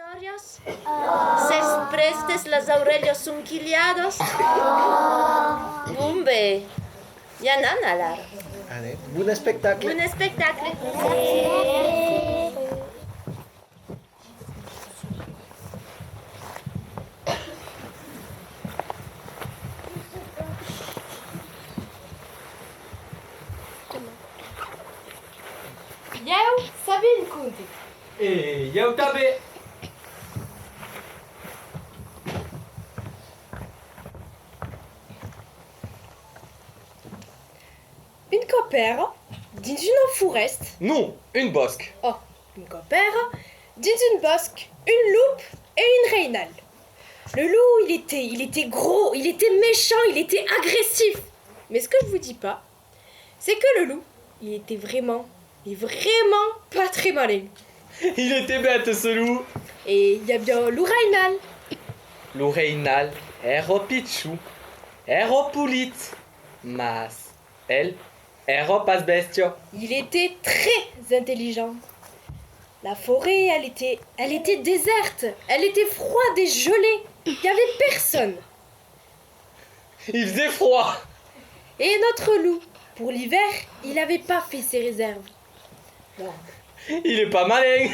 Historios, ses prestes los aurelios unquiliados. Bumbe, yanan alar. Allez, bon spectacle. Un spectacle. Eu sabia conte. E eu também. Une copère dins une forest. Non, une bosque. Oh, une copère dins une bosque, une loupe et une reinale. Le loup, il était gros, il était méchant, il était agressif. Mais ce que je vous dis pas, c'est que le loup, il était vraiment pas très malin. Il était bête ce loup. Et il y a bien loup reinal. Loup reinal ero pichu, ero pulit, mas el ero pas bestio. Il était très intelligent. La forêt, elle était déserte, elle était froide et gelée. Il n'y avait personne. Il faisait froid. Et notre loup, pour l'hiver, il n'avait pas fait ses réserves. Non. Il est pas malin.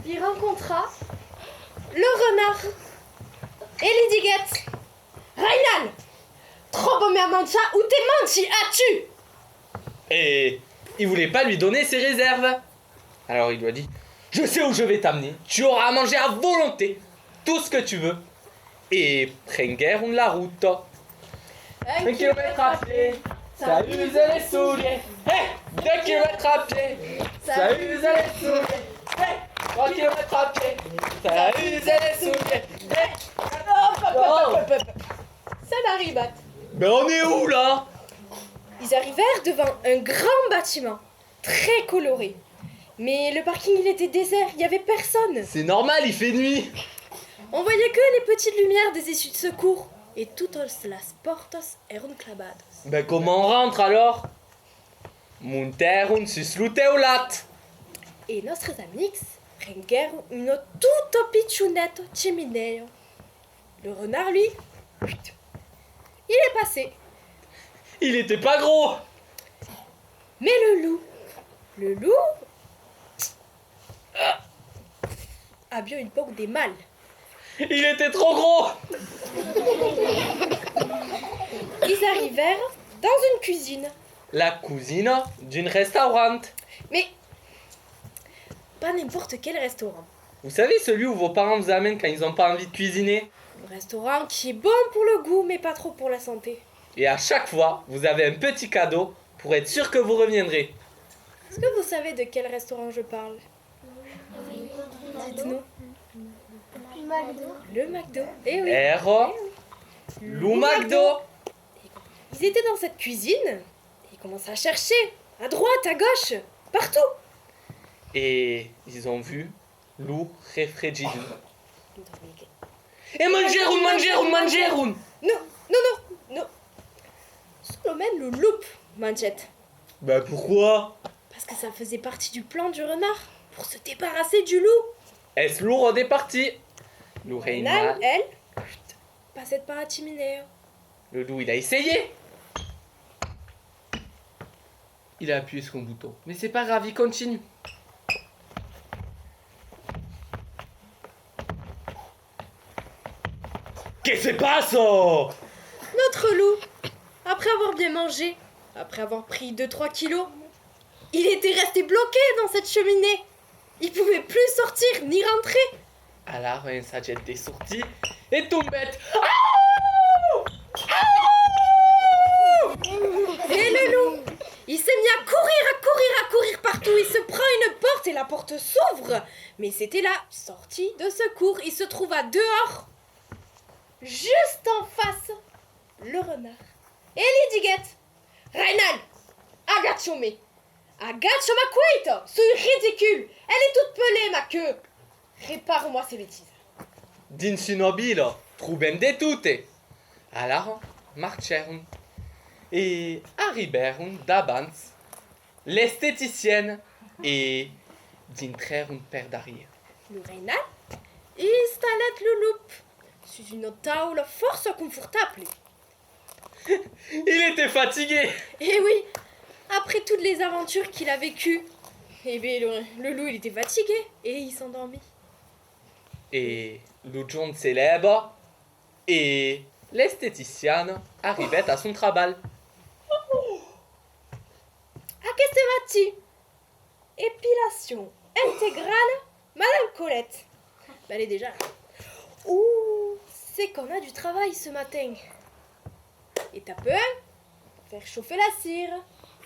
Il rencontra le renard et l'idiguette. Reinal, trop bon mancha ou t'es menti as-tu? Et il voulait pas lui donner ses réserves. Alors il lui a dit: je sais où je vais t'amener. Tu auras à manger à volonté. Tout ce que tu veux. Et prenguerons la route. 1 kilomètre à pied, ça use les souliers. Hey, 2 kilomètres à pied, ça use les souliers. Hey, 3 kilomètres à pied, ça use les souliers. Hey. Ça n'arrive pas. Mais on est où là? Ils arrivèrent devant un grand bâtiment, très coloré. Mais le parking, il était désert, il n'y avait personne. C'est normal, il fait nuit. On voyait que les petites lumières des issues de secours. Et toutes las portas eran clavadas. Ben comment on rentre alors? Munterum susluteulat. Et nostres amics prengueron une tutto picciunetto chimineo. Le renard, lui, il est passé. Il était pas gros. Mais le loup a bien une poque des mâles. Il était trop gros. Ils arrivèrent dans une cuisine. La cousine d'une restaurante. Mais pas n'importe quel restaurant. Vous savez celui où vos parents vous amènent quand ils ont pas envie de cuisiner? Un restaurant qui est bon pour le goût, mais pas trop pour la santé. Et à chaque fois, vous avez un petit cadeau pour être sûr que vous reviendrez. Est-ce que vous savez de quel restaurant je parle? Dites-nous. Le McDo. Eh oui. Ero, Lou McDo. Ils étaient dans cette cuisine et ils commençaient à chercher, à droite, à gauche, partout. Et ils ont vu Lou Refrigidu. Et mangerun. Non. Solomon le loup, manchette. Bah pourquoi? Parce que ça faisait partie du plan du renard pour se débarrasser du loup. Est-ce lourd des parties? Lou Reina. Elle, passait par la cheminée. Le loup, il a essayé. Il a appuyé sur un bouton. Mais c'est pas grave, il continue. Qu'est-ce qui se passe? Notre loup, après avoir bien mangé, après avoir pris 2-3 kilos, il était resté bloqué dans cette cheminée. Il pouvait plus sortir ni rentrer. Alors, un sadjet est sorti et tout bête. Et le loup, il s'est mis à courir partout. Il se prend une porte et la porte s'ouvre. Mais c'était la sortie de secours. Il se trouva dehors, juste en face, le renard et l'idiguette. Reinal, agachome quito, sois ridicule. Elle est toute pelée, ma queue. Répare-moi ces bêtises. D'insinobile, trubende tutte. Alors, marcherum. Et arriberum d'abans l'esthéticienne et d'entrer un per d'arrière. Le Reinal installet le loup sur une table fort confortable. Il était fatigué. Et oui, après toutes les aventures qu'il a vécues, eh bien, le loup il était fatigué et il s'endormit. Et le jour célèbre et l'esthéticienne arrivait à son travail. À qu'est-ce épilation intégrale, Madame Colette. Ben, elle est déjà là. Ouh, c'est qu'on a du travail ce matin. Étape 1, faire chauffer la cire.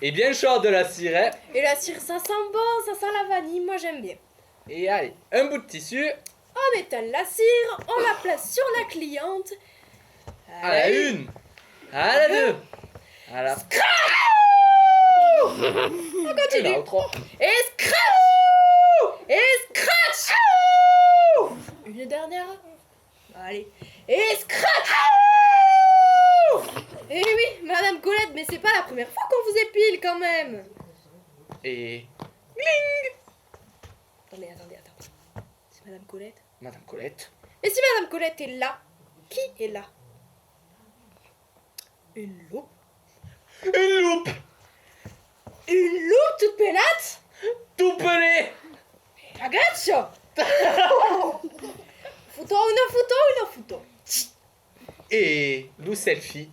Et bien chaud de la cire. Et la cire, ça sent bon, ça sent la vanille, moi j'aime bien. Et allez, un bout de tissu. On étale la cire, on la place sur la cliente. À la une, à la deux, à la... On continue. Et là, au trois. Et scratch. Et scratch. Une dernière. Allez. Et scratch. Eh oui, Madame Colette, mais c'est pas la première fois qu'on vous épile quand même. Et Attendez. C'est Madame Colette. Madame Colette. Et si Madame Colette est là, qui est là? Une loupe. Une loupe. Une loupe toute pelate? Tout pelé. Ragazzo. Une photo. Et le selfie,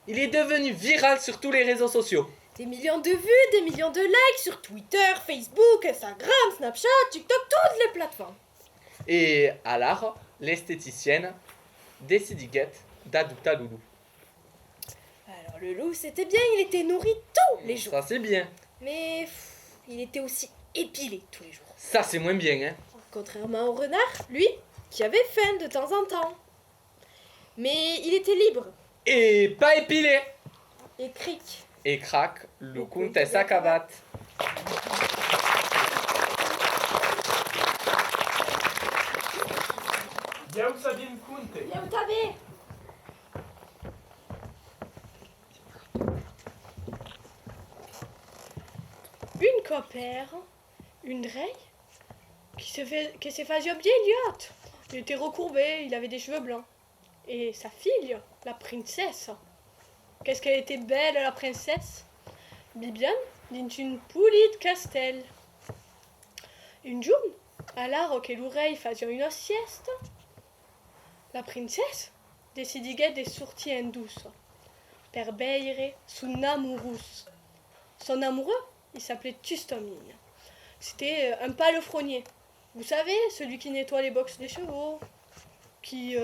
il est devenu viral sur tous les réseaux sociaux. Des millions de vues, des millions de likes sur Twitter, Facebook, Instagram, Snapchat, TikTok, toutes les plateformes. Et alors, l'esthéticienne décidait d'adopter Loulou. Alors le loup, c'était bien, il était nourri tous les jours. Ça c'est bien. Mais il était aussi épilé tous les jours. Ça c'est moins bien, hein. Contrairement au renard, lui, qui avait faim de temps en temps. Mais il était libre. Et pas épilé. Et cric. Et crac, le comtesse Akabat. Ja u sad im kunte. Une copère, une reille, qui se faisait bien idiote. Il était recourbé, il avait des cheveux blancs. Et sa fille, la princesse. Qu'est-ce qu'elle était belle, la princesse. Bibiane, dit une poulide castel. Une jour, alors que l'oreille faisait une sieste, la princesse décidait de sortir en douce, per beire son amourous. Son amoureux, il s'appelait Tustomine. C'était un palefrenier. Vous savez, celui qui nettoie les boxes des chevaux, qui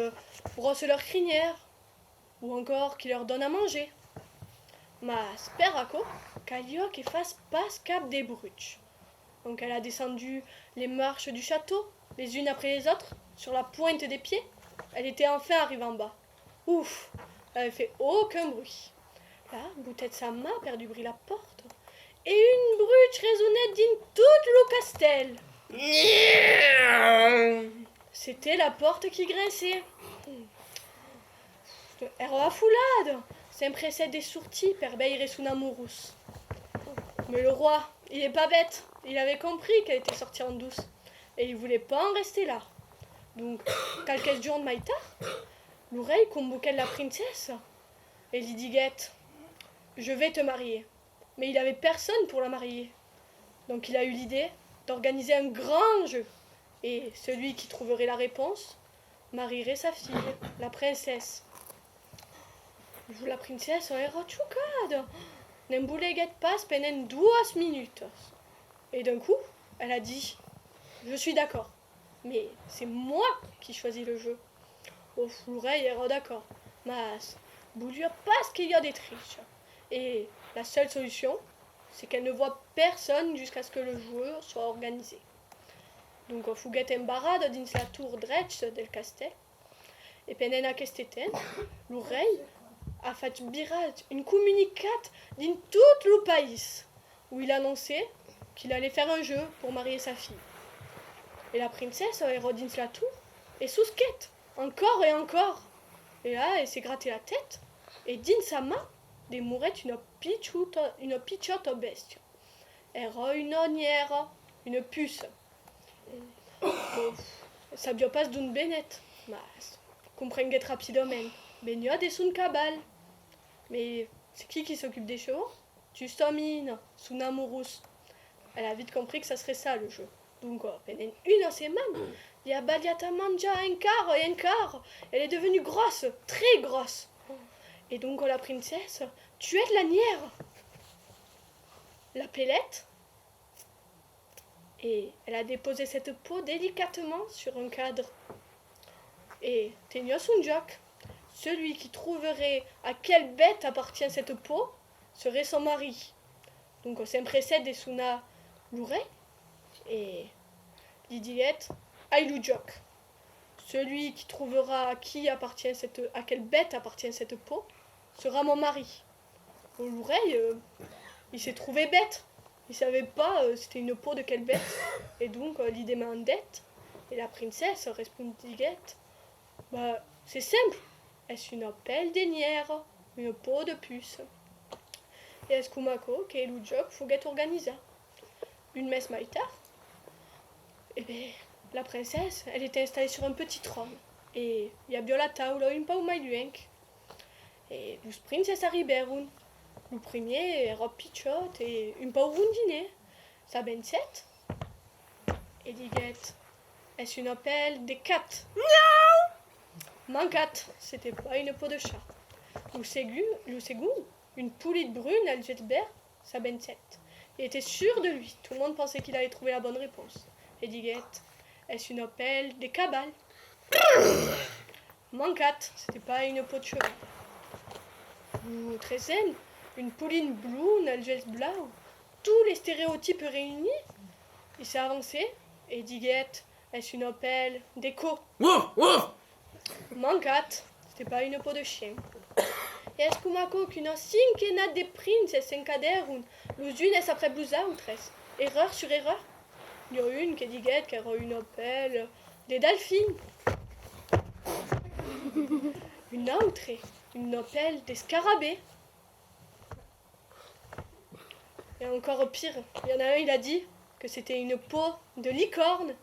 brosse leur crinière, ou encore qui leur donne à manger. Ma speraco, caillou qui fasse passe cap des bruches. Donc elle a descendu les marches du château, les unes après les autres, sur la pointe des pieds. Elle était enfin arrivée en bas. Ouf, elle avait fait aucun bruit. Là, boutette de sa main a perdu bruit la porte. Et une bruche résonnait d'une toute le castel. C'était la porte qui grinçait. Era foulade, s'empressait des sorties per beire son amourous. Mais le roi, il est pas bête. Il avait compris qu'elle était sortie en douce. Et il voulait pas en rester là. Donc, quelques jours de maïtar, l'oreille convoquait la princesse. Et lui dit je vais te marier. Mais il avait personne pour la marier. Donc il a eu l'idée d'organiser un grand jeu. Et celui qui trouverait la réponse marierait sa fille, la princesse. La princesse era chocada. Nem voulait pas pendant 2 minutes. Et d'un coup, elle a dit je suis d'accord. Mais c'est moi qui choisis le jeu. Oh, l'oreille era d'accord. Mais voulait pas qu'il y a des triches. Et la seule solution, c'est qu'elle ne voit personne jusqu'à ce que le jeu soit organisé. Donc, on fouguet embarrada dins la tour drette del castel. Et pendant aquest temps, l'oreille a fait viral une communicate dans tout le pays, où il annonçait qu'il allait faire un jeu pour marier sa fille. Et la princesse est dans la tour, et sousquette, encore et encore. Et là, elle s'est gratté la tête, et dans sa main, démourait une pichotte bestia. Era une onnière, une puce. Bon, ça ne passe d'une bénette. Mas, comprenguet rapidement. Mais il y a des sons cabal. Mais c'est qui s'occupe des chevaux? Justomine, son amoureuse. Elle a vite compris que ça serait ça le jeu. Donc, pendant une semaine, il y a Baliata mangea un quart. Elle est devenue grosse, très grosse. Et donc, la princesse tuait de lanière. La pellette. Et elle a déposé cette peau délicatement sur un cadre. Et Ténia Sunjak, celui qui trouverait à quelle bête appartient cette peau, serait son mari. Donc, on s'empressait des Suna Louret et Lidiette Ailujok. Celui qui trouvera à quelle bête appartient cette peau sera mon mari. Au Louret, il s'est trouvé bête. Il savait pas c'était une peau de quelle bête. Et donc, l'idée m'a en dette. Et la princesse répondit bah, c'est simple. Est-ce une pelle d'énière, une peau de puce. Et est-ce qu'Umako, qui est l'Ujok, faut get organisé. Une messe maïtar. Et bien, la princesse, elle était installée sur un petit trône. Et il y a bien la taula, une pau maïluenk. Et le princesse arriberun. Le premier est robe pichote et une pau rondinée. Ça ben 7. Et diguette, est-ce une pelle des 4? Manquat, c'était pas une peau de chat. Le second, une poulette brune, Algetbert, ça ben 7. Il était sûr de lui. Tout le monde pensait qu'il allait trouver la bonne réponse. Et diguette, est-ce une pelle des cabales? Manquat, c'était pas une peau de cheval. Ou 13, une pouline blonde, Algès blau. Tous les stéréotypes réunis. Il s'est avancé et diguette, est-ce une pelle d'écho? Manquat, c'était pas une peau de chien. Et est-ce qu'une cinquena de princes s'encaderun, l'une est après blousa ou 13. Erreur sur erreur. Il y a une qui dit qu'elle a une pelle des delphines. Une autre, une pelle des scarabées. Et encore pire, il y en a un, il a dit que c'était une peau de licorne.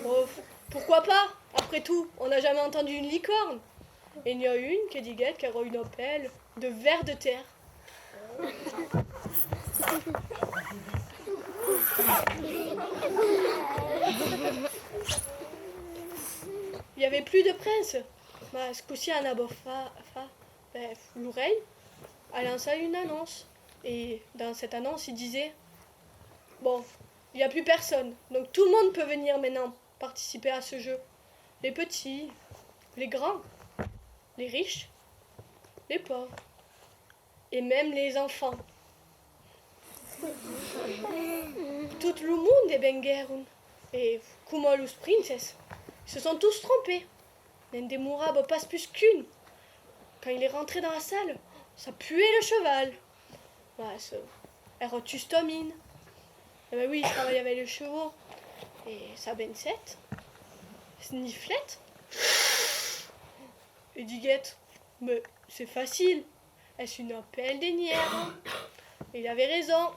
Oh, pourquoi pas? Après tout, on n'a jamais entendu une licorne. Et il y a une qui dit qu'elle a une pelle de ver de terre. Il n'y avait plus de prince. Mais ce coup-ci, Anna Bofa, l'oreille, a lancé une annonce. Et dans cette annonce, il disait bon, il n'y a plus personne. Donc tout le monde peut venir maintenant participer à ce jeu. Les petits, les grands, les riches, les pauvres. Et même les enfants. Tout le monde est benguerun. Et comme les princesses, ils se sont tous trompés. Nendemourab passe plus qu'une. Quand il est rentré dans la salle, ça puait le cheval. Ouais, ça justomine. Eh ben oui, il travaille avec les chevaux. Et ça ben 7. Snifflette. Et diguette, mais c'est facile. Est-ce une pelle d'énière? Il avait raison.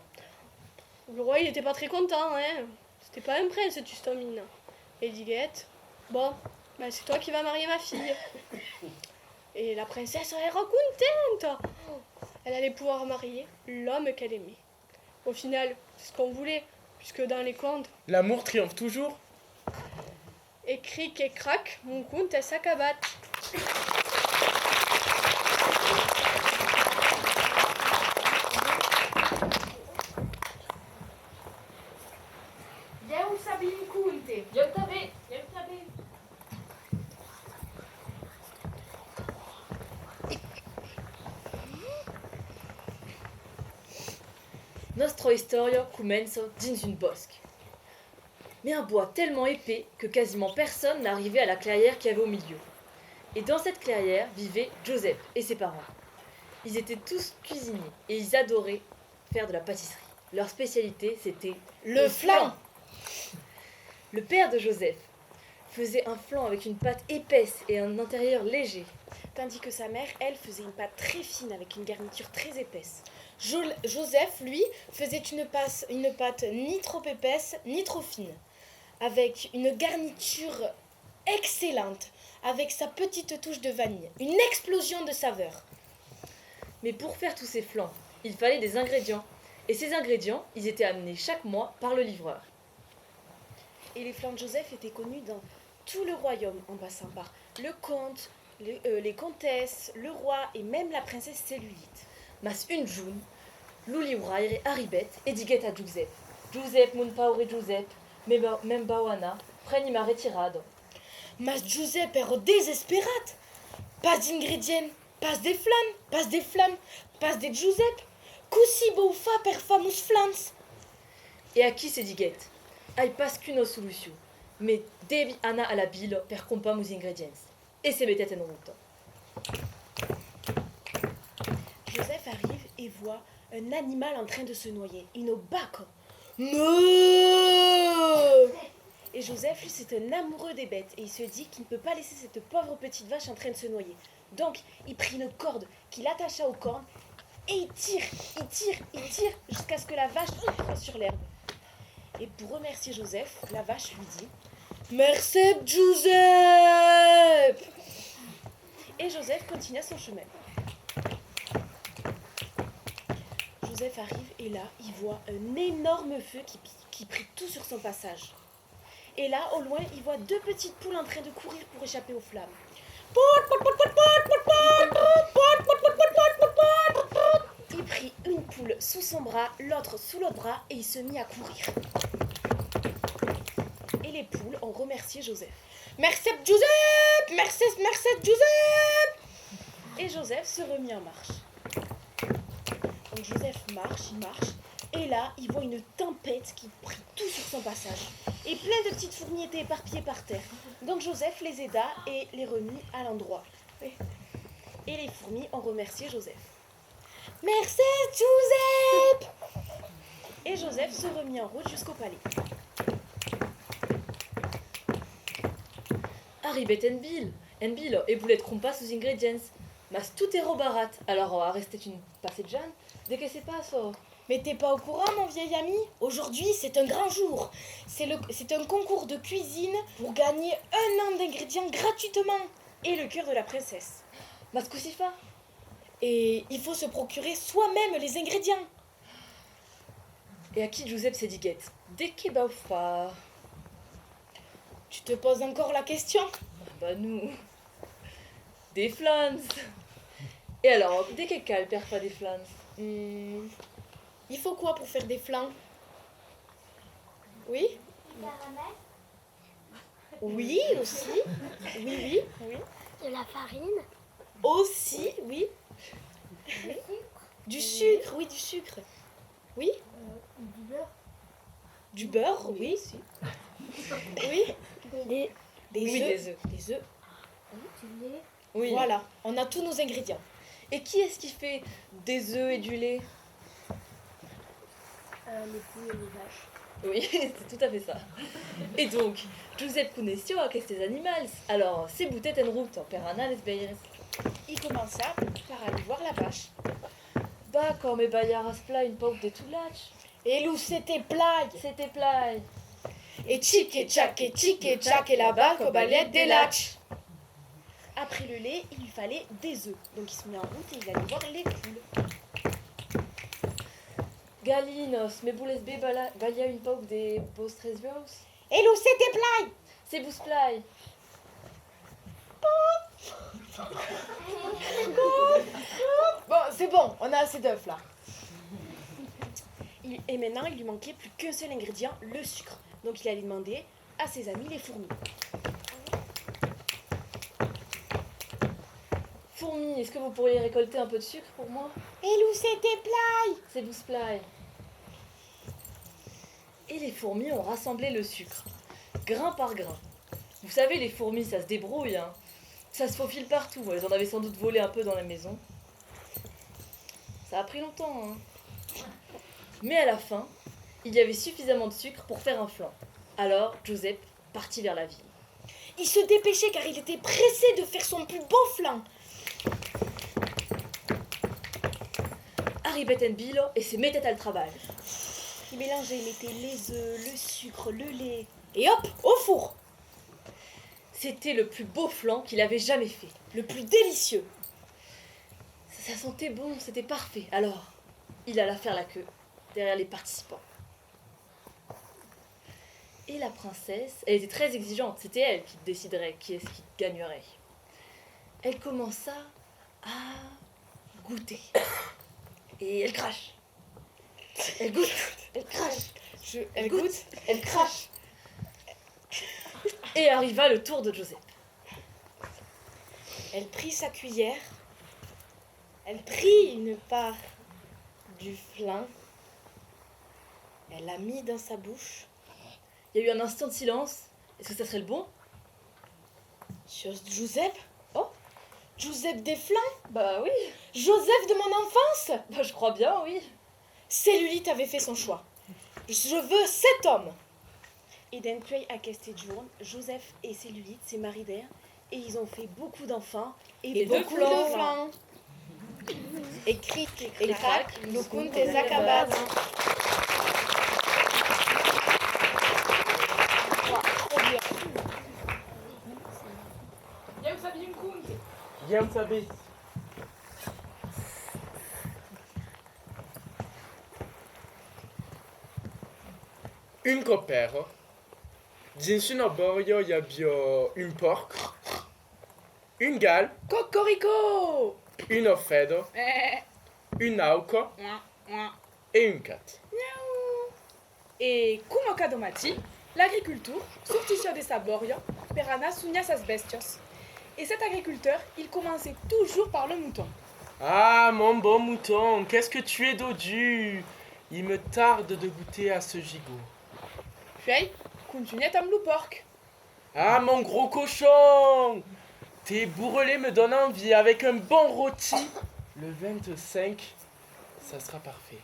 Le roi, il était pas très content, hein. C'était pas un prince, Justomine. Et diguette, bon, ben c'est toi qui vas marier ma fille. Et la princesse, elle est contente. Elle allait pouvoir marier l'homme qu'elle aimait. Au final, c'est ce qu'on voulait, puisque dans les contes... L'amour triomphe toujours. Et cric et crac, mon conte est s'accabate. Eu sabia conte. Eu também. Nostro historia commence dans une bosque. Mais un bois tellement épais que quasiment personne n'arrivait à la clairière qu'il y avait au milieu. Et dans cette clairière vivaient Joseph et ses parents. Ils étaient tous cuisiniers et ils adoraient faire de la pâtisserie. Leur spécialité, c'était le flan. Le père de Joseph faisait un flan avec une pâte épaisse et un intérieur léger. tandis que sa mère, elle, faisait une pâte très fine avec une garniture très épaisse. Joseph, lui, faisait une pâte ni trop épaisse ni trop fine, avec une garniture excellente, avec sa petite touche de vanille, une explosion de saveurs. Mais pour faire tous ces flancs, il fallait des ingrédients. Et ces ingrédients, ils étaient amenés chaque mois par le livreur. Et les flancs de Joseph étaient connus dans tout le royaume, en passant par le comte, les comtesses, le roi et même la princesse Cellulite. Mas une June, Luli Uraire Arribet et diguet a Giuseppe. Giuseppe mun paure Giuseppe, mem bawana, preni ma retirado. Mas Giuseppe era desesperat. Pas d'ingrédients, pas des flammes, pas des Giuseppe. Così beau fa per famus flans. Et à qui c'est diguet? Ai pas qu'une solution, mais devi ana à la bile per compamus ingredients. Et c'est mettait en route. Joseph arrive et voit un animal en train de se noyer. Une bacco. Meuh. Et Joseph, lui, c'est un amoureux des bêtes. Et il se dit qu'il ne peut pas laisser cette pauvre petite vache en train de se noyer. Donc, il prit une corde qu'il attacha aux cornes. Et il tire jusqu'à ce que la vache tombe sur l'herbe. Et pour remercier Joseph, la vache lui dit « Merci, Joseph !» Et Joseph continua son chemin. Joseph arrive et là, il voit un énorme feu qui prit tout sur son passage. Et là, au loin, il voit deux petites poules en train de courir pour échapper aux flammes. Il prit une poule sous son bras, l'autre sous l'autre bras et il se mit à courir. Et les poules ont remercié Joseph. Merci Joseph! Merci Joseph! Et Joseph se remit en marche. Donc Joseph marche, et là, il voit une tempête qui prit tout sur son passage. Et plein de petites fourmis étaient éparpillées par terre. Donc Joseph les aida et les remit à l'endroit. Et les fourmis ont remercié Joseph. Merci Joseph! Et Joseph se remit en route jusqu'au palais. Arribet en bil, et boulet compas sous ingredients. Mas tout est robarat, alors restait une passeggiane, dès que c'est pas ça. Mais t'es pas au courant, mon vieil ami? Aujourd'hui, c'est un grand jour. C'est un concours de cuisine pour gagner 1 an d'ingrédients gratuitement. Et le cœur de la princesse. Mas cosifa? Et il faut se procurer soi-même les ingrédients. Et à qui Giuseppe s'est dit guette? Dès que baufa. Tu te poses encore la question? Bah nous. Des flans. Et alors, dès que cal perd pas des flans? Il faut quoi pour faire des flancs? Oui? Oui, aussi. Oui. De la farine. Aussi, oui. Du sucre, oui, du sucre. Oui? Du beurre. Du beurre, oui. Oui? Des Oui, œufs. des œufs. Des œufs. Du lait. Oui. Voilà, on a tous nos ingrédients. Et qui est-ce qui fait des œufs et du lait? Les poules et les vaches. Oui, c'est tout à fait ça. Et donc, Giuseppe connaissio a ces animaux. Alors, c'est boutet en route, per anar les beières. Il commença par aller voir la vache. Bah, comme baillards plat une paupe de tout l'âge. Et l'où c'était plague. C'était plat. Et tchic et tchac et là-bas, cobalette des lâches. Après le lait, il lui fallait des œufs. Donc il se mit en route et il allait voir les poules. Galinos, mais boules bé balia une paupe des beaux stressbios. Et l'où c'était plague. C'est bous play. Bon, c'est bon, on a assez d'œufs là. Et maintenant, il lui manquait plus qu'un seul ingrédient, le sucre. Donc il allait demander à ses amis les fourmis. Fourmis, est-ce que vous pourriez récolter un peu de sucre pour moi? Et l'où c'était plague. C'est bous play. Et les fourmis ont rassemblé le sucre, grain par grain. Vous savez, les fourmis, ça se débrouille, hein. Ça se faufile partout. Elles en avaient sans doute volé un peu dans la maison. Ça a pris longtemps, hein. Mais à la fin, il y avait suffisamment de sucre pour faire un flan. Alors, Giuseppe partit vers la ville. Il se dépêchait car il était pressé de faire son plus beau flan. Arribait Bilo et se mettait à le travail. Il mélangeait, il mettait les œufs, le sucre, le lait. Et hop, au four. C'était le plus beau flan qu'il avait jamais fait, le plus délicieux. Ça sentait bon, c'était parfait. Alors, il alla faire la queue derrière les participants. Et la princesse, elle était très exigeante, c'était elle qui déciderait qui est-ce qui gagnerait. Elle commença à goûter. Et elle crache. Elle goûte, elle crache. Elle goûte, elle crache. Et arriva le tour de Joseph. Elle prit sa cuillère. Elle prit une part du flan. Elle l'a mis dans sa bouche. Il y a eu un instant de silence. Est-ce que ça serait le bon? Sur Joseph? Oh, Joseph des flans? Bah oui. Joseph de mon enfance? Bah je crois bien, oui. Cellulite avait fait son choix. Je veux cet homme. Et depuis aquest jour, Joseph et Cellulite se marièrent et ils ont fait beaucoup d'enfants et beaucoup de flans. Et cric et crac, le conte est acabat. Jau sabien kunte. Jem saber. Un copper. Dins un arborio hi havia un porc, un gal, Cocorico! un ofedo, un auco et un cat. E cum cadomati, l'agriculture sortit des saborio per anar sugna sas bestios. Et cet agriculteur, il commençait toujours par le mouton. Ah, mon bon mouton, qu'est-ce que tu es dodu! Il me tarde de goûter à ce gigot. Puis, continuait am loup porc. Ah, mon gros cochon! Tes bourrelets me donnent envie. Avec un bon rôti, le 25, ça sera parfait.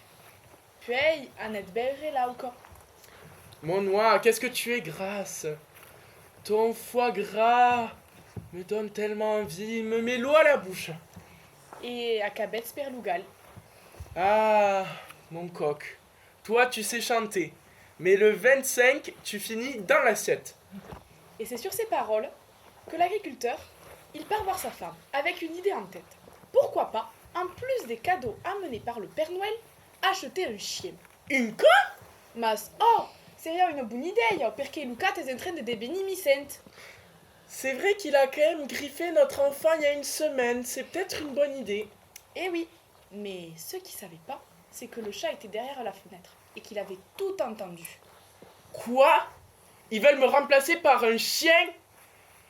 Puis, anet belre lauco. Mon noix, qu'est-ce que tu es grasse! Ton foie gras me donne tellement envie, me met l'eau à la bouche. Et acabet per lugal. Ah, mon coq, toi tu sais chanter, mais le 25, tu finis dans l'assiette. Et c'est sur ces paroles que l'agriculteur, il part voir sa femme avec une idée en tête. Pourquoi pas, en plus des cadeaux amenés par le Père Noël, acheter un chien? Une quoi? Mas, oh, c'est une bonne idée, parce que Lucas est en train de devenir Vicente. C'est vrai qu'il a quand même griffé notre enfant il y a une semaine, c'est peut-être une bonne idée. Eh oui, mais ce qu'il savait pas, c'est que le chat était derrière la fenêtre et qu'il avait tout entendu. Quoi? Ils veulent me remplacer par un chien?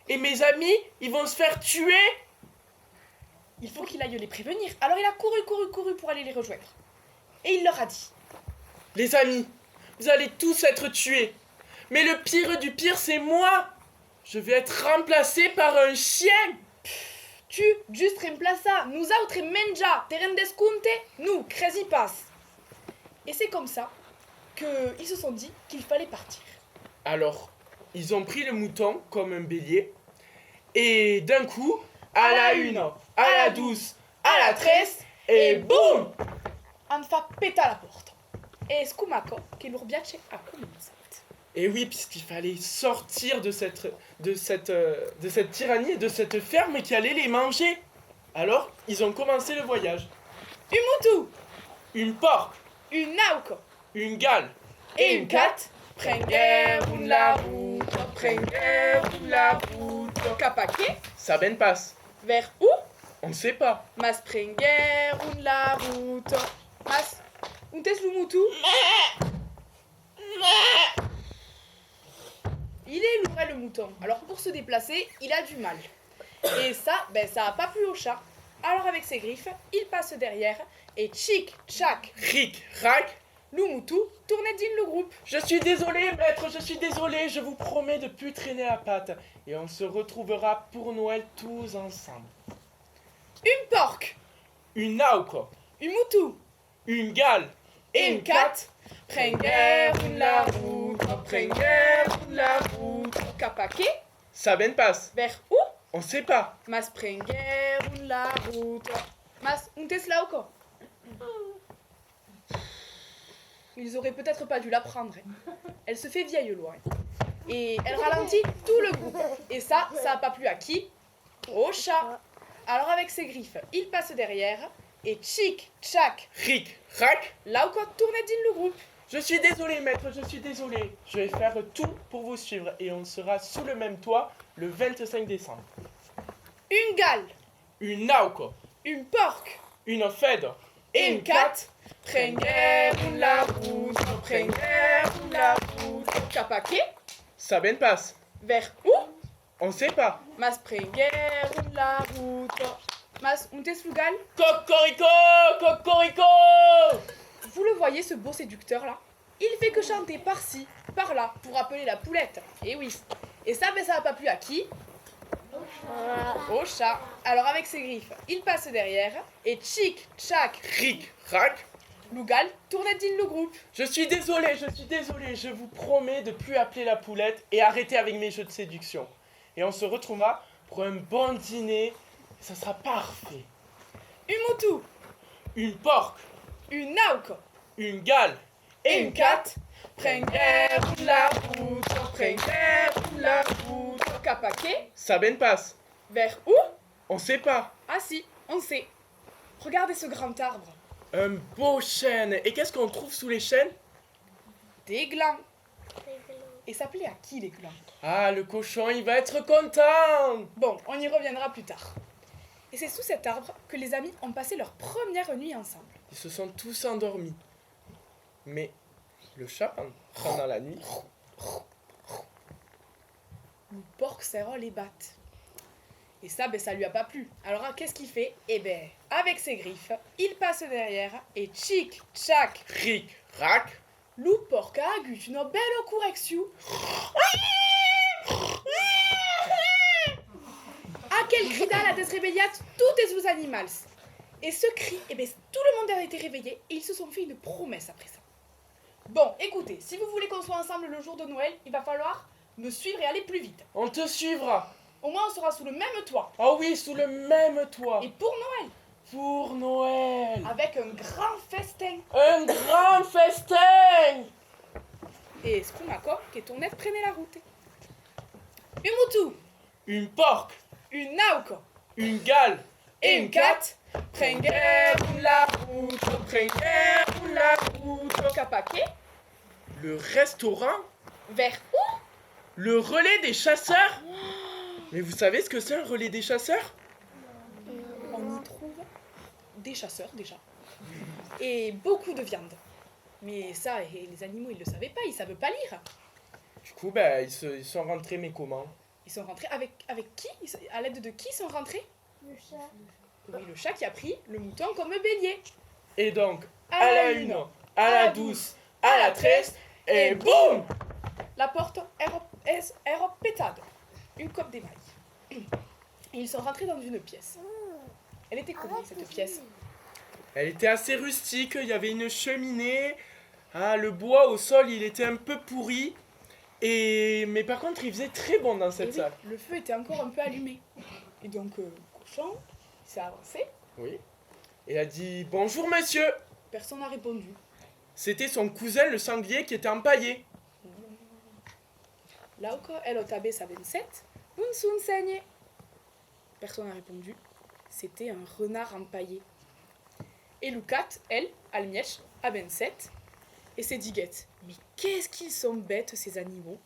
Et mes amis, ils vont se faire tuer? Il faut qu'il aille les prévenir. Alors il a couru pour aller les rejoindre. Et il leur a dit: Les amis, vous allez tous être tués. Mais le pire du pire, c'est moi. Je vais être remplacé par un chien. Tu, juste reemplaça, nous autres menja, terrain descompte, nous, crazy pass. Et c'est comme ça qu'ils se sont dit qu'il fallait partir. Alors, ils ont pris le mouton comme un bélier. Et d'un coup, à la une, à la douce, à la tresse, et boum! On fa péta la porte. Et scumaco che l'urbiace a commencé. Et oui, puisqu'il fallait sortir de cette tyrannie et de cette ferme qui allait les manger. Alors, ils ont commencé le voyage. Un moutou, Une porc, une nauco une gale, et une cat prenguèrent la route, capaquet, ça ben passe. vers où? On ne sait pas. Mas prenguèrent la route. Mas, un tes le moutou? Il est lourd le mouton, alors pour se déplacer, il a du mal. Et ça, ça a pas plu au chat. Alors avec ses griffes, il passe derrière et tchic, tchac, Ric, rac. le moutou tournait dans le groupe. Je suis désolé, maître, je suis désolé. Je vous promets de plus traîner la patte. Et on se retrouvera pour Noël tous ensemble. Une porc, Une auco, une moutou une gale et une cat prenguèrent la route, capaquet, ça ben passe. vers où? On sait pas. Mas prengueren la route. Mas untes lauco. Ils auraient peut-être pas dû la prendre. Hein. Elle se fait vieille loin. Et elle ralentit tout le groupe. Et ça a pas plu à qui? Au chat. Alors avec ses griffes, il passe derrière. Et tchic, tchac, Ric, rac. Lauco tourne din le groupe. Je suis désolé, maître, je suis désolé. Je vais faire tout pour vous suivre et on sera sous le même toit le 25 décembre. Une gale, Une nauco, une porque, une fed, une cat. Prengueren la route, prengueren la route. Capaquet, Saben passe. vers où? On sait pas. Mas prengueren la route. Mas untes lugal. Cocorico, cocorico. Vous le voyez, ce beau séducteur-là? Il fait que chanter par-ci, par-là, pour appeler la poulette. Et oui. Et ça, ben, ça n'a pas plu à qui? Au chat. Alors avec ses griffes, il passe derrière. Et tchic, tchac, Ric, rac. Lougal tourne din le groupe. Je suis désolé, je vous promets de plus appeler la poulette et arrêter avec mes jeux de séduction. Et on se retrouvera pour un bon dîner, ça sera parfait. Une moutou, Une porque, une nauque une gale et une cat. Prengueren la route, prengueren la route. Capaquet, Saben passe. vers où? On sait pas. Ah si, on sait. Regardez ce grand arbre. Un beau chêne. Et qu'est-ce qu'on trouve sous les chênes? Des glands. Et ça plaît à qui les glands? Ah, le cochon, il va être content. Bon, on y reviendra plus tard. Et c'est sous cet arbre que les amis ont passé leur première nuit ensemble. Ils se sont tous endormis. Mais le chat, pendant la nuit, Le porc serre les battes. Et ça, ben, ça lui a pas plu. Alors, qu'est-ce qu'il fait? Eh ben, avec ses griffes, il passe derrière et tchic, tchac, ric, rac. loup porc a agut une belle correction. À quel cri d'Al a des réveillat toutes les animals. Et ce cri, eh ben, tout le monde a été réveillé et ils se sont fait une promesse après ça. Bon, écoutez, si vous voulez qu'on soit ensemble le jour de Noël, il va falloir me suivre et aller plus vite. On te suivra. Au moins, on sera sous le même toit. Ah oui, sous le même toit. Et pour Noël, Pour Noël. avec un grand festin. Un grand festin. Et Scumacco, qui est tourné, prenait la route. Une moutou, Une porque, une nauque une gale et une cat. Prengueren la route, prengueren la route. Capaquet, le restaurant, vers où? le relais des chasseurs. Mais vous savez ce que c'est un relais des chasseurs? On y trouve des chasseurs déjà. Et beaucoup de viande. Mais ça, et les animaux, ils le savaient pas, ils savent pas lire. Du coup, ben, ils sont rentrés, mais comment? Ils sont rentrés avec qui? À l'aide de qui ils sont rentrés? Le chat. Oui, le chat qui a pris le mouton comme bélier. Et donc, à la une, à la douce, à la tresse, et boum! La porte est pétade. Une cope d'émail. Et ils sont rentrés dans une pièce. Elle était comment cette pièce? Elle était assez rustique, il y avait une cheminée. Ah, le bois au sol, il était un peu pourri. Mais par contre, il faisait très bon dans Et cette oui, salle. le feu était encore un peu allumé. Et donc, cochon, il s'est avancé. Oui. Et a dit bonjour monsieur. Personne n'a répondu. C'était son cousin le sanglier qui était empaillé. Lauco, elle a tabé sa 27. Un sun saigne. Personne n'a répondu. C'était un renard empaillé. Et Lucat, elle, Almièche, a 27. Et c'est diguette. Mais qu'est-ce qu'ils sont bêtes, ces animaux.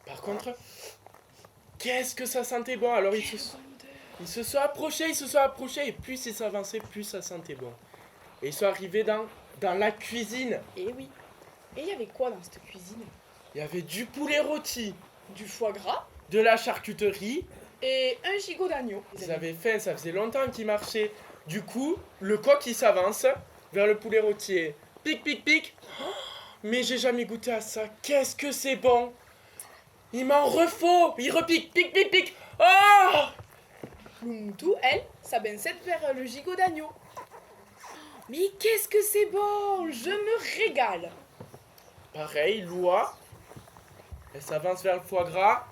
Par contre, qu'est-ce que ça sentait bon. Alors ils se sont approchés, et plus ils s'avançaient, plus ça sentait bon. Et ils sont arrivés dans la cuisine. Et oui. Et il y avait quoi dans cette cuisine? Il y avait du poulet rôti, Du foie gras de la charcuterie. et un gigot d'agneau. Ils avaient faim, ça faisait longtemps qu'ils marchaient. Du coup, le coq il s'avance vers le poulet rôti. Et pic, pic, pic. Oh, mais j'ai jamais goûté à ça. Qu'est-ce que c'est bon. Il m'en refaut. Il repique, pic, pic, pic. Oh! Lumoutou, elle, sa 27 vers le gigot d'agneau. Mais qu'est-ce que c'est bon! Je me régale! Pareil, Loa. Elle s'avance vers le foie gras.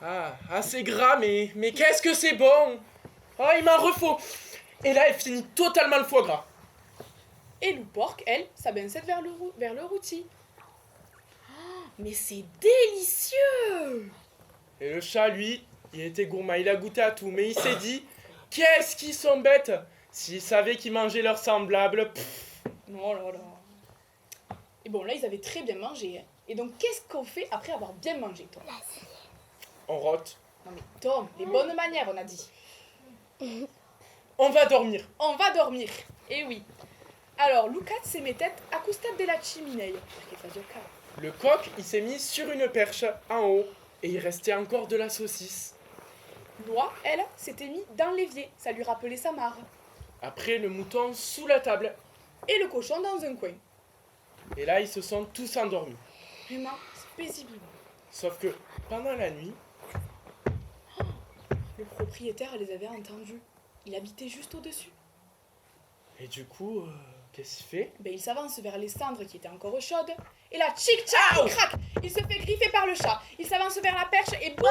Ah, c'est gras, mais qu'est-ce que c'est bon! Ah, il m'en refaut! Et là, elle finit totalement le foie gras. Et Louporc, elle, s'abaissait vers le rôti. Ah, mais c'est délicieux! Et le chat, lui, il était gourmand, il a goûté à tout, mais il s'est dit, qu'est-ce qu'ils sont bêtes! S'ils savaient qu'ils mangeaient leurs semblables, pff. Oh là là. Et bon, là, ils avaient très bien mangé. Hein. Et donc, qu'est-ce qu'on fait après avoir bien mangé, Tom? On rote. Non mais Tom, les bonnes manières, on a dit. On va dormir. On va dormir. Et oui. Alors, Lucas se mettait accostado della chiminea. Le coq, il s'est mis sur une perche en haut, et il restait encore de la saucisse. Loi, elle, s'était mis dans l'évier. Ça lui rappelait sa mare. Après, le mouton sous la table. Et le cochon dans un coin. Et là, ils se sont tous endormis. Vraiment, paisiblement. Sauf que, pendant la nuit, Le propriétaire les avait entendus. Il habitait juste au-dessus. et du coup, qu'est-ce qu'il fait? Ben, il s'avance vers les cendres qui étaient encore chaudes. Et là, tchic-tchac, il craque. Il se fait griffer par le chat. Il s'avance vers la perche et boum,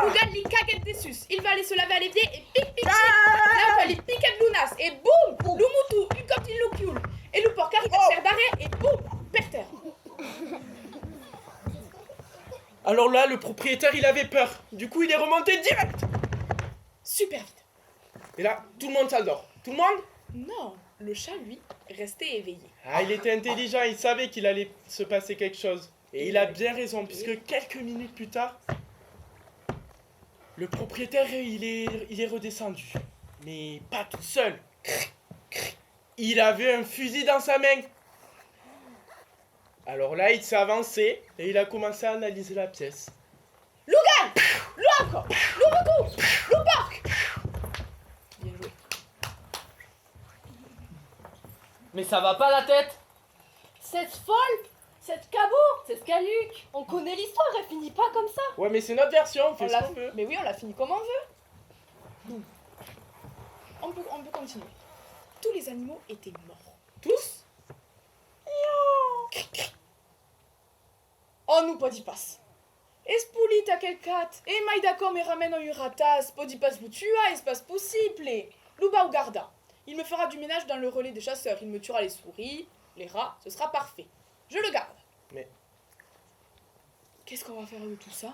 Lugan lui cague des sus. Il va aller se laver à l'évier et pic, pic, pic. Là, il pique de Lunas et boum, Lumutu, une copine Lukiul. Et le porc arrive à faire d'arrêt et boum, per terre. Alors là, le propriétaire, il avait peur. Du coup, il est remonté direct. Super vite. Et là, tout le monde s'endort. Tout le monde? Non, le chat, lui, restait éveillé. Ah, il était intelligent, il savait qu'il allait se passer quelque chose. Et il a bien raison, puisque quelques minutes plus tard, le propriétaire, il est redescendu. Mais pas tout seul. Il avait un fusil dans sa main. Alors là, il s'est avancé et il a commencé à analyser la pièce. Lugan, Luanco, Lumutu, Luporc. Bien joué. Mais ça va pas la tête? Cette folle, cette cabourte, cette canuque. On connaît l'histoire, elle finit pas comme ça. Ouais, mais c'est notre version, on fait On ce l'a qu'on veut. Mais oui, on l'a fini comme on veut. On peut continuer. Tous les animaux étaient morts. Tous? Oh, nous pas d'y passe. Espulita quel cat. Et mai d'accord me ramène en uratas. Pas d'y passe vous tua, espace possible. Luba ou garda. Il me fera du ménage dans le relais des chasseurs. Il me tuera les souris, les rats, ce sera parfait. Je le garde. Mais- Qu'est-ce qu'on va faire de tout ça?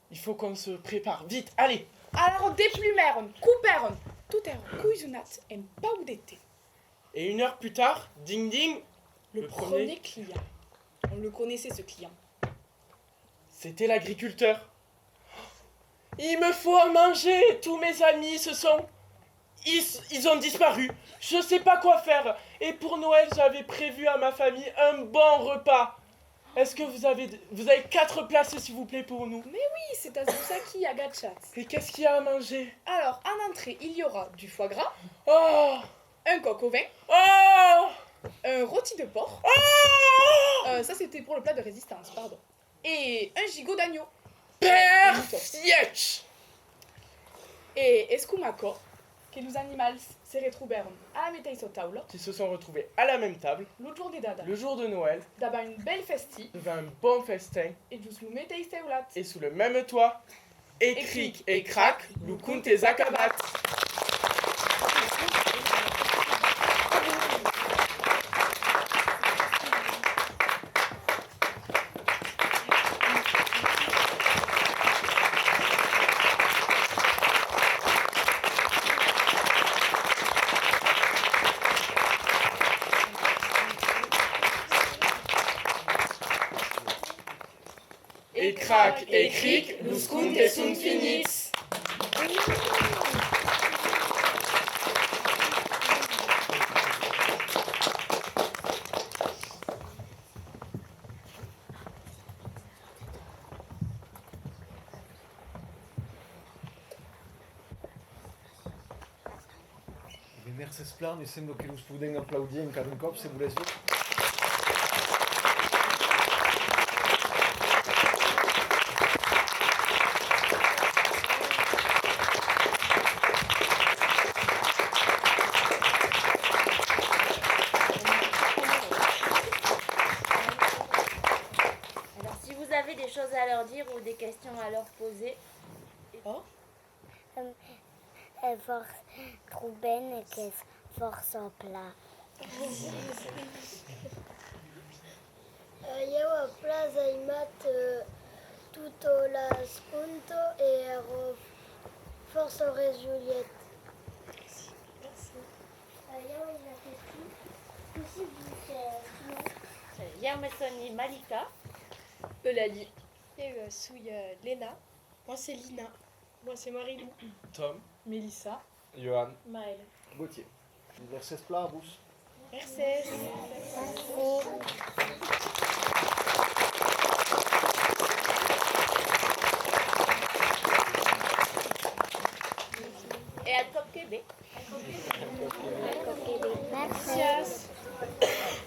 Il faut qu'on se prépare. Vite, allez! Alors déplumèrent, coupèrent, tout est cuisinat en paudete. Et 1 heure plus tard, ding ding, Le premier client. On le connaissait ce client. c'était l'agriculteur. Il me faut à manger. Tous mes amis se sont... Ils ont disparu. Je sais pas quoi faire. Et pour Noël, j'avais prévu à ma famille un bon repas. Est-ce que vous avez 4 places, s'il vous plaît, pour nous? Oui, c'est à Zusaki à Gatchat. Et qu'est-ce qu'il y a à manger? Alors, en entrée, il y aura du foie gras, Oh! un coq au vin, Oh! un rôti de porc. Oh! Ça, c'était pour le plat de résistance, pardon. Et un gigot d'agneau. Perfect! Et escumaco, que nous animals se retrouvèrent à la métaille sur table, Qui se sont retrouvés à la même table, l'autre jour des dada. le jour de Noël, D'abord une belle festi, devant un bon festin, et nous nous métaille teulat. et sous le même toit, et cric et crac, loukoun tes akabat. Et crac et cric, loukoun tes sunt finits. Diverses plannen sembra che lo student applaudien cada un cop se volesse. Alors si vous avez des choses à leur dire ou des questions à leur poser. Force Trouben et qu'est force en plat. Eu a plaza imat tutto l'assunto e ero force Juliette. Eu la question. Possible Yermesoni Malika. Eulalie. Je suis Léna. Moi c'est Lina. Moi c'est Marilou. Tom. Mélissa. Johan. Maël. Gauthier. Diverses Plarbus. Merci. Et à Top Québec. Merci.